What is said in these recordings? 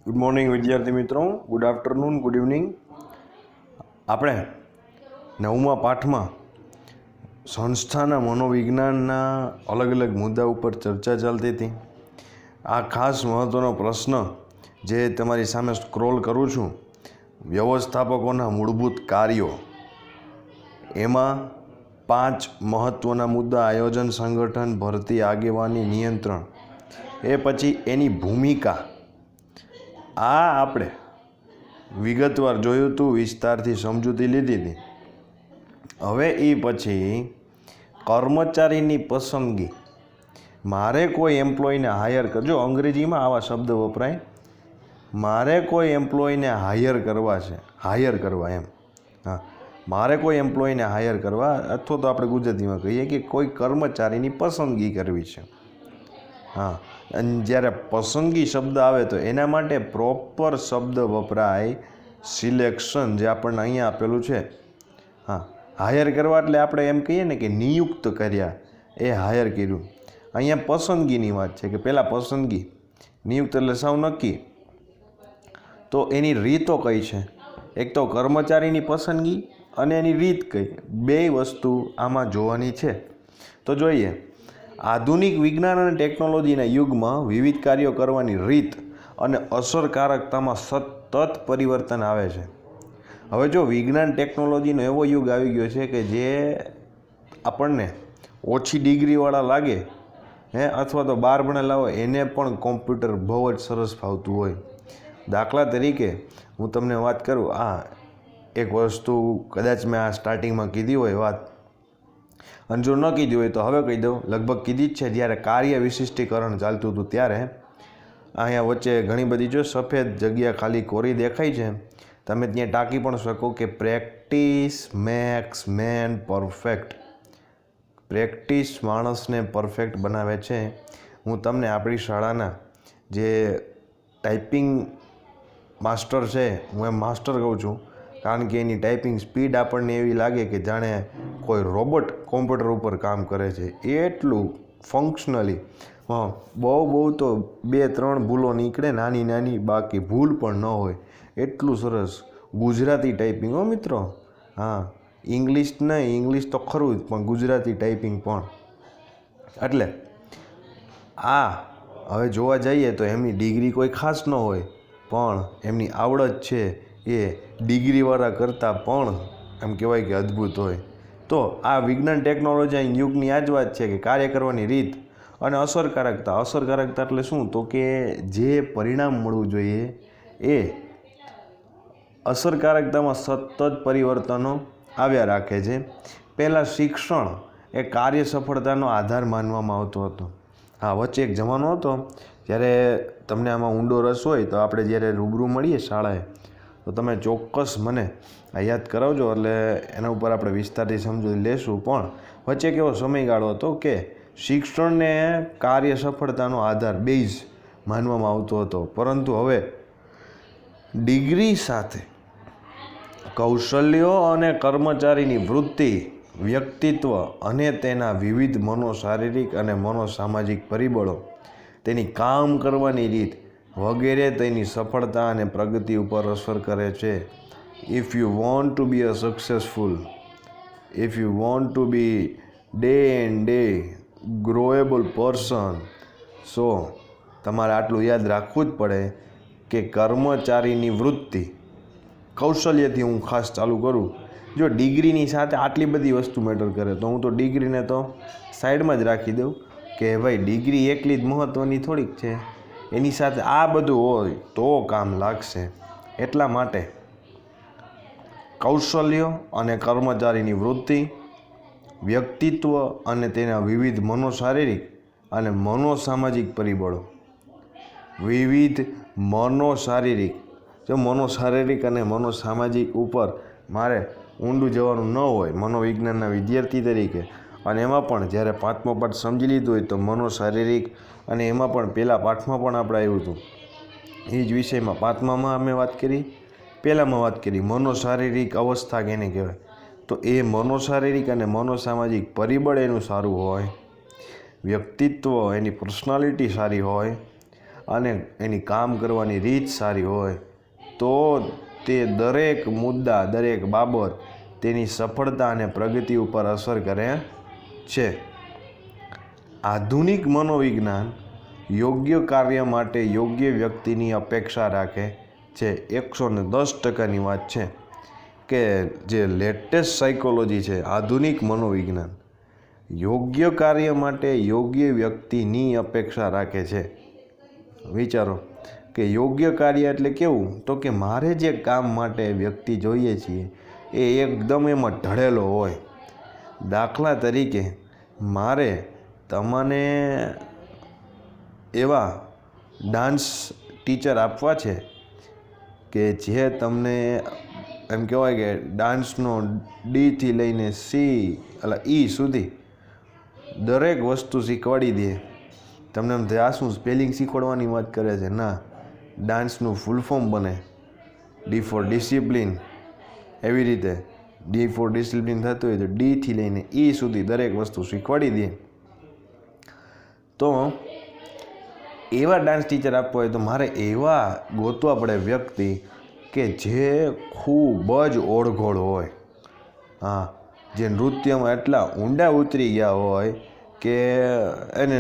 Good morning વિદ્યાર્થી મિત્રો, good afternoon, good evening. આપણે નવમા પાઠમાં સંસ્થાના મનોવિજ્ઞાનના અલગ અલગ મુદ્દા ઉપર ચર્ચા ચાલતી હતી. આ ખાસ મહત્ત્વનો પ્રશ્ન જે તમારી સામે સ્ક્રોલ કરું છું, વ્યવસ્થાપકોના મૂળભૂત કાર્યો, એમાં 5 મહત્ત્વના મુદ્દા: આયોજન, સંગઠન, ભરતી, આગેવાની, નિયંત્રણ, એ પછી એની ભૂમિકા. આ આપણે વિગતવાર જોયું હતું, વિસ્તારથી સમજૂતી લીધી હતી. હવે એ પછી કર્મચારીની પસંદગી. મારે કોઈ એમ્પ્લોયને હાયર કરજો, અંગ્રેજીમાં આવા શબ્દ વપરાય. મારે કોઈ એમ્પ્લોયને હાયર કરવા છે, હાયર કરવા એમ. હા, મારે કોઈ એમ્પ્લોયને હાયર કરવા, અથવા તો આપણે ગુજરાતીમાં કહીએ કે કોઈ કર્મચારીની પસંદગી કરવી છે. હા, અને જ્યારે પસંદગી શબ્દ આવે તો એના માટે પ્રોપર શબ્દ વપરાય સિલેક્શન, જે આપણને અહીંયા આપેલું છે. હા, હાયર કરવા એટલે આપણે એમ કહીએ ને કે નિયુક્ત કર્યા, એ હાયર કર્યું. અહીંયા પસંદગીની વાત છે કે પહેલાં પસંદગી, નિયુક્ત એટલે સાવ નક્કી. તો એની રીતો કઈ છે? એક તો કર્મચારીની પસંદગી અને એની રીત કઈ, બે વસ્તુ આમાં જોવાની છે. તો જોઈએ. આધુનિક વિજ્ઞાન અને ટેકનોલોજીના યુગમાં વિવિધ કાર્યો કરવાની રીત અને અસરકારકતામાં સતત પરિવર્તન આવે છે. હવે જો વિજ્ઞાન ટેકનોલોજીનો એવો યુગ આવી ગયો છે કે જે આપણને ઓછી ડિગ્રીવાળા લાગે, અથવા તો 12 ભણેલા હોય એને પણ કોમ્પ્યુટર બહુ જ સરસ ફાવતું હોય. દાખલા તરીકે હું તમને વાત કરું, આ એક વસ્તુ કદાચ મેં આ સ્ટાર્ટિંગમાં કીધી હોય વાત, અને જો ન કીધી હોય તો હવે કહી દઉં, લગભગ કીધી જ છે. જ્યારે કાર્ય વિશિષ્ટીકરણ ચાલતું હતું ત્યારે અહીંયા વચ્ચે ઘણી બધી જો સફેદ જગ્યા ખાલી કોરી દેખાય છે, તમે ત્યાં ટાંકી પણ શકો કે practice max main perfect. Practice માણસને પરફેક્ટ બનાવે છે. હું તમને આપણી શાળાના જે ટાઈપિંગ માસ્ટર છે, હું એમ માસ્ટર કહું છું, કારણ કે એની ટાઈપિંગ સ્પીડ આપણને એવી લાગે કે જાણે કોઈ રોબોટ કોમ્પ્યુટર ઉપર કામ કરે છે. એટલું ફંક્શનલી, બહુ તો 2-3 ભૂલો નીકળે, નાની નાની, બાકી ભૂલ પણ ન હોય, એટલું સરસ ગુજરાતી ટાઈપિંગ. હો મિત્રો, હા, ઇંગ્લિશ નહીં, ઇંગ્લિશ તો ખરું જ, પણ ગુજરાતી ટાઈપિંગ પણ. એટલે આ હવે જોવા જઈએ તો એમની ડિગ્રી કોઈ ખાસ ન હોય, પણ એમની આવડત છે એ ડિગ્રીવાળા કરતાં પણ એમ કહેવાય કે અદ્ભુત હોય. તો આ વિજ્ઞાન ટેકનોલોજી યુગની આ જ વાત છે કે કાર્ય કરવાની રીત અને અસરકારકતા. અસરકારકતા એટલે શું? તો કે જે પરિણામ મળવું જોઈએ એ અસરકારકતામાં સતત પરિવર્તનો આવ્યા રાખે છે. પહેલાં શિક્ષણ એ કાર્ય સફળતાનો આધાર માનવામાં આવતો હતો. હા, વચ્ચે એક જમાનો હતો જ્યારે તમને આમાં ઊંડો રસ હોય તો આપણે જ્યારે રૂબરૂ મળીએ શાળાએ, તો તમે ચોક્કસ મને આ યાદ કરાવજો, એટલે એના ઉપર આપણે વિસ્તારથી સમજી લેશું. પણ વચ્ચે કેવો સમયગાળો હતો કે શિક્ષણને કાર્ય સફળતાનો આધાર, બેઝ માનવામાં આવતો હતો. પરંતુ હવે ડિગ્રી સાથે કૌશલ્યો અને કર્મચારીની વૃત્તિ, વ્યક્તિત્વ અને તેના વિવિધ મનોશારીરિક અને મનોસામાજિક પરિબળો, તેની કામ કરવાની રીત વગેરે તેની સફળતા અને પ્રગતિ ઉપર અસર કરે છે. If you want to be a successful, if you want to be day and day growable person, so તમારે આટલું યાદ રાખવું જ પડે કે કર્મચારીની વૃત્તિ, કૌશલ્યથી હું ખાસ ચાલુ કરું. જો ડિગ્રીની સાથે આટલી બધી વસ્તુ મેટર કરે તો હું તો ડિગ્રીને તો સાઈડમાં જ રાખી દઉં કે ભાઈ ડિગ્રી એકલી જ મહત્ત્વની થોડીક છે, એની સાથે આ બધું હોય તો કામ લાગશે. એટલા માટે કૌશલ્યો અને કર્મચારીની વૃત્તિ, વ્યક્તિત્વ અને તેના વિવિધ મનોશારીરિક અને મનોસામાજિક પરિબળો. વિવિધ મનોશારીરિક, જો મનોશારીરિક અને મનોસામાજિક ઉપર મારે ઊંડું જવાનું ન હોય મનોવિજ્ઞાનના વિદ્યાર્થી તરીકે, અને એમાં પણ જ્યારે 5મો પાઠ સમજી લીધું હોય તો મનોશારીરિક, અને એમાં પણ પહેલા પાઠમાં પણ આપણે આવ્યું હતું એ જ વિષયમાં 5મામાં અમે વાત કરી, પહેલામાં વાત કરી મનોશારીરિક અવસ્થા કેને કહેવાય. તો એ મનોશારીરિક અને મનોસામાજિક પરિબળ એનું સારું હોય, વ્યક્તિત્વ એની પર્સનાલિટી સારી હોય, અને એની કામ કરવાની રીત સારી હોય તો તે દરેક મુદ્દા, દરેક બાબત તેની સફળતા અને પ્રગતિ ઉપર અસર કરે છે. આધુનિક મનોવિજ્ઞાન યોગ્ય કાર્ય માટે યોગ્ય વ્યક્તિની અપેક્ષા રાખે છે. 110%ની વાત છે કે જે લેટેસ્ટ સાયકોલોજી છે, આધુનિક મનોવિજ્ઞાન યોગ્ય કાર્ય માટે યોગ્ય વ્યક્તિની અપેક્ષા રાખે છે. વિચારો કે યોગ્ય કાર્ય એટલે કેવું, તો કે મારે જે કામ માટે વ્યક્તિ જોઈએ છીએ એ એકદમ એમાં ઢળેલો હોય. દાખલા તરીકે મારે તમને એવા ડાન્સ ટીચર આપવા છે કે જે તમને એમ કહેવાય કે ડાન્સનો ડીથી લઈને ઈ સુધી દરેક વસ્તુ શીખવાડી દે. તમને એમ થાય આ શું સ્પેલિંગ શીખવાડવાની વાત કરે છે? ના, ડાન્સનું ફૂલ ફોર્મ બને ડી ફોર ડિસિપ્લિન. એવી રીતે ડી ફોર ડિસિપ્લિન થતું હોય તો ડીથી લઈને ઈ સુધી દરેક વસ્તુ શીખવાડી દે. તો એવા ડાન્સ ટીચર આપવા હોય તો મારે એવા ગોતવા પડે વ્યક્તિ કે જે ખૂબ જ ઓળઘોળ હોય. હા, જે નૃત્યમાં એટલા ઊંડા ઉતરી ગયા હોય કે એને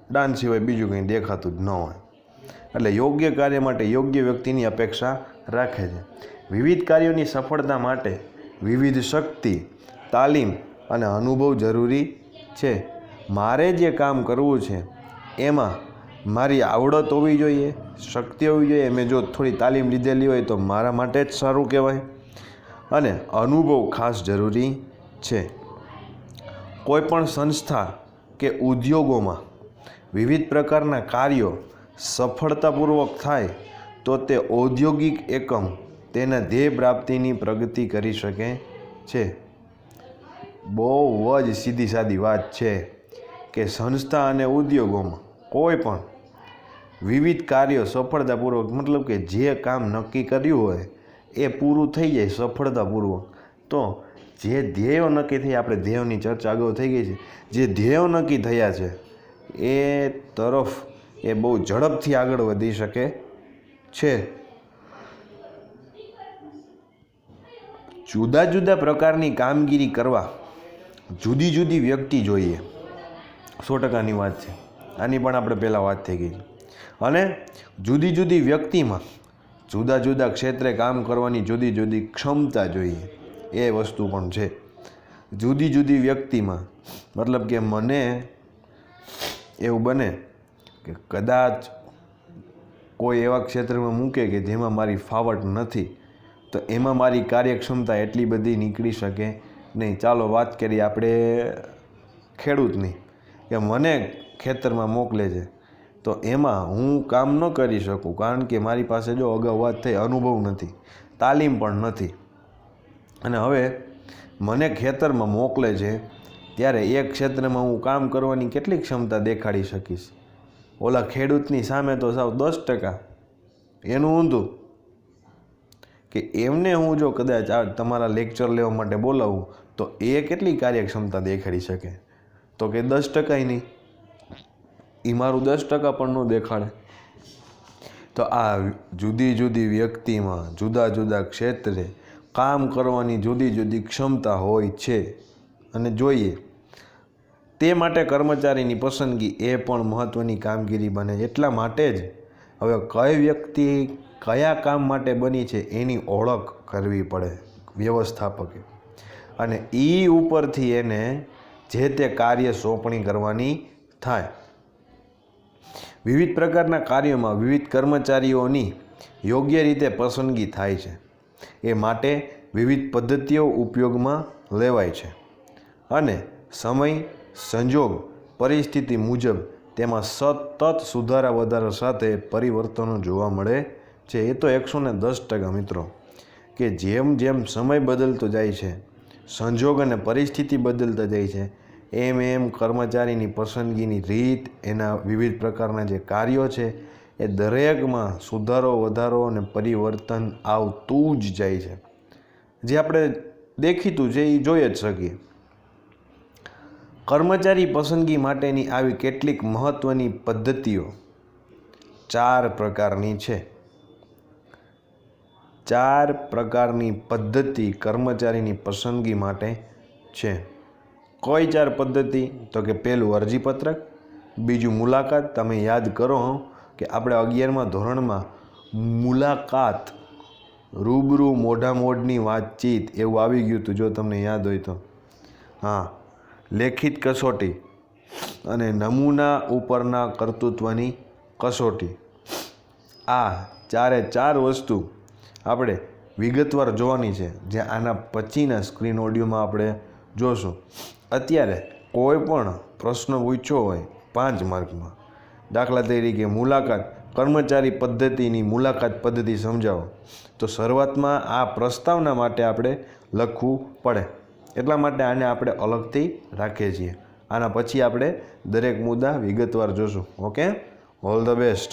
ડાન્સ સિવાય બીજું કંઈ દેખાતું જ ન હોય. એટલે યોગ્ય કાર્ય માટે યોગ્ય વ્યક્તિની અપેક્ષા રાખે છે. વિવિધ કાર્યોની સફળતા માટે વિવિધ શક્તિ, તાલીમ અને અનુભવ જરૂરી છે. મારે જે કામ કરવું છે એમાં મારી આવડત હોવી જોઈએ, શક્તિ હોવી જોઈએ. મેં જો થોડી તાલીમ લીધેલી હોય તો મારા માટે જ સારું કહેવાય. અને અનુભવ ખાસ જરૂરી છે. કોઈપણ સંસ્થા કે ઉદ્યોગોમાં વિવિધ પ્રકારના કાર્યો સફળતાપૂર્વક થાય તો તે ઔદ્યોગિક એકમ તેના ધ્યેય પ્રાપ્તિની પ્રગતિ કરી શકે છે. બહુ જ સીધી સાદી વાત છે કે સંસ્થા અને ઉદ્યોગોમાં કોઈ પણ વિવિધ કાર્યો સફળતાપૂર્વક, મતલબ કે જે કામ નક્કી કર્યું હોય એ પૂરું થઈ જાય સફળતાપૂર્વક, તો જે ધ્યેયો નક્કી થઈ, આપણે ધ્યેયોની ચર્ચા અગાઉ થઈ ગઈ છે, જે ધ્યેયો નક્કી થયા છે એ તરફ એ બહુ ઝડપથી આગળ વધી શકે છે. જુદા જુદા પ્રકારની કામગીરી કરવા જુદી જુદી વ્યક્તિ જોઈએ. 100%ની વાત છે. આની પણ આપણે પહેલાં વાત થઈ ગઈ. અને જુદી જુદી વ્યક્તિમાં જુદા જુદા ક્ષેત્રે કામ કરવાની જુદી જુદી ક્ષમતા જોઈએ. એ વસ્તુ પણ છે. જુદી જુદી વ્યક્તિમાં મતલબ કે મને એવું બને કે કદાચ કોઈ એવા ક્ષેત્રમાં મૂકે કે જેમાં મારી ફાવટ નથી, તો એમાં મારી કાર્યક્ષમતા એટલી બધી નીકળી શકે નહીં. ચાલો વાત કરીએ આપણે ખેડૂતની, કે મને ખેતરમાં મોકલે છે તો એમાં હું કામ ન કરી શકું, કારણ કે મારી પાસે જો અગાઉ વાત થઈ અનુભવ નથી, તાલીમ પણ નથી. અને હવે મને ખેતરમાં મોકલે છે ત્યારે એક ક્ષેત્રમાં હું કામ કરવાની કેટલી ક્ષમતા દેખાડી શકીશ? ઓલા ખેડૂતની સામે તો સાવ 10%. એનું ઊંધું કે એમને હું જો કદાચ આ તમારા લેક્ચર લેવા માટે બોલાવું તો એ કેટલી કાર્યક્ષમતા દેખાડી શકે? તો કે 10% નહીં. એ મારું 10% પણ ન દેખાડે. તો આ જુદી જુદી વ્યક્તિમાં જુદા જુદા ક્ષેત્રે કામ કરવાની જુદી જુદી ક્ષમતા હોય છે અને જોઈએ. તે માટે કર્મચારીની પસંદગી એ પણ મહત્ત્વની કામગીરી બને. એટલા માટે જ હવે કઈ વ્યક્તિ કયા કામ માટે બની છે એની ઓળખ કરવી પડે વ્યવસ્થાપકે, અને એ ઉપરથી એને જે તે કાર્ય સોંપણી કરવાની થાય. વિવિધ પ્રકારના કાર્યોમાં વિવિધ કર્મચારીઓની યોગ્ય રીતે પસંદગી થાય છે. એ માટે વિવિધ પદ્ધતિઓ ઉપયોગમાં લેવાય છે અને સમય, સંજોગ, પરિસ્થિતિ મુજબ તેમાં સતત સુધારા વધારા સાથે પરિવર્તનો જોવા મળે છે. એ તો 110% મિત્રો, કે જેમ જેમ સમય બદલતો જાય છે, સંજોગ અને પરિસ્થિતિ બદલતા જાય છે, એમ એમ કર્મચારીની પસંદગીની રીત, એના વિવિધ પ્રકારના જે કાર્યો છે એ દરેકમાં સુધારો, વધારો અને પરિવર્તન આવતું જ જાય છે. જે આપણે દેખીતું છે એ જોઈ જ શકીએ. કર્મચારી પસંદગી માટેની આવી કેટલીક મહત્ત્વની પદ્ધતિઓ 4 પ્રકારની છે. 4 પ્રકારની પદ્ધતિ કર્મચારીની પસંદગી માટે છે. કઈ 4 પદ્ધતિ? તો કે પહેલું અરજીપત્રક, બીજું મુલાકાત. તમે યાદ કરો કે આપણે 11મા ધોરણમાં મુલાકાત, રૂબરૂ મોઢામોઢની વાતચીત એવું આવી ગયું હતું, જો તમને યાદ હોય તો. હા, લેખિત કસોટી અને નમૂના ઉપરના કર્તૃત્વની કસોટી. આ 4 વસ્તુ આપણે વિગતવાર જોવાની છે, જે આના પછીના સ્ક્રીન ઓડિયોમાં આપણે જોશું. અત્યારે કોઈ પણ પ્રશ્ન પૂછ્યો હોય 5 માર્કમાં, દાખલા તરીકે મુલાકાત, કર્મચારી પદ્ધતિની મુલાકાત પદ્ધતિ સમજાવો, તો શરૂઆતમાં આ પ્રસ્તાવના માટે આપણે લખવું પડે. એટલા માટે આને આપણે અલગથી રાખીએ છીએ. આના પછી આપણે દરેક મુદ્દા વિગતવાર જોશું. Okay, all the best.